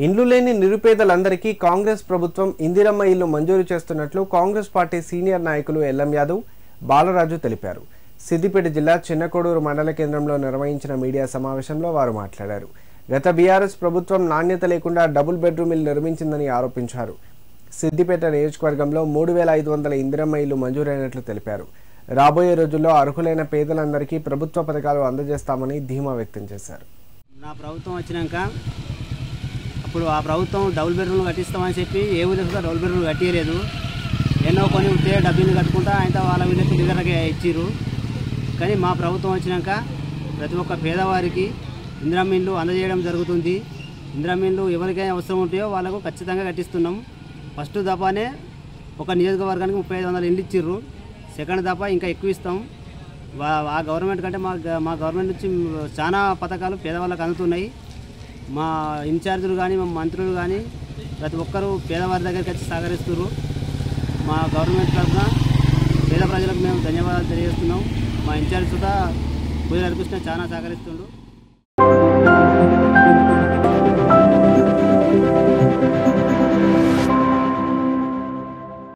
ఇండ్లు లేని నిరుపేదలందరికీ కాంగ్రెస్ ప్రభుత్వం ఇందిరమ్మ ఇల్లు మంజూరు చేస్తున్నట్లు కాంగ్రెస్ పార్టీ సీనియర్ నాయకులు ఎల్లం యాదవ్, బాలరాజు తెలిపారు. సిద్దిపేట జిల్లా చిన్నకోడూరు మండల కేంద్రంలో నిర్వహించిన మీడియా సమావేశంలో వారు మాట్లాడారు. గత బీఆర్ఎస్ ప్రభుత్వం నాణ్యత లేకుండా డబుల్ బెడ్రూమ్ ఇల్లు నిర్మించిందని ఆరోపించారు. సిద్దిపేట నియోజకవర్గంలో 3500 ఇందిరమ్మ ఇల్లు మంజూరైనట్లు తెలిపారు. రాబోయే రోజుల్లో అర్హులైన పేదలందరికీ ప్రభుత్వ పథకాలు అందజేస్తామని ధీమా వ్యక్తం చేశారు. నా ప్రభుత్వం వచ్చినాక అప్పుడు ఆ ప్రభుత్వం డబుల్ బెడ్రూమ్ కట్టిస్తామని చెప్పి ఏ విధంగా డబుల్ బెడ్రూమ్ కట్టియలేదు. ఎన్నో కొన్ని ఉంటే డబ్బులు కట్టుకుంటా అయితే వాళ్ళ వీళ్ళకి లీడర్గా ఇచ్చిర్రు. కానీ మా ప్రభుత్వం వచ్చినాక ప్రతి ఒక్క పేదవారికి ఇందిరమ్మ ఇల్లు అందజేయడం జరుగుతుంది. ఇందిరమ్మ ఇల్లు ఎవరికైనా అవసరం ఉంటాయో వాళ్ళకు ఖచ్చితంగా కట్టిస్తున్నాం. ఫస్ట్ దఫానే ఒక నియోజకవర్గానికి 3500 ఇల్లు ఇచ్చిర్రు. సెకండ్ దఫా ఇంకా ఎక్కువ ఇస్తాం. ఆ గవర్నమెంట్ కంటే మా గవర్నమెంట్ నుంచి చాలా పథకాలు పేదవాళ్ళకు అందుతున్నాయి. మా ఇన్ఛార్జీలు కానీ మా మంత్రులు కానీ ప్రతి ఒక్కరూ పేదవారి దగ్గరికి వచ్చి సహకరిస్తున్నారు. మా గవర్నమెంట్ తరఫున పేద ప్రజలకు మేము ధన్యవాదాలు తెలియజేస్తున్నాం. మా ఇన్ఛార్జ్ కూడా పూజ కృష్ణ చాలా సహకరిస్తుండ్రు.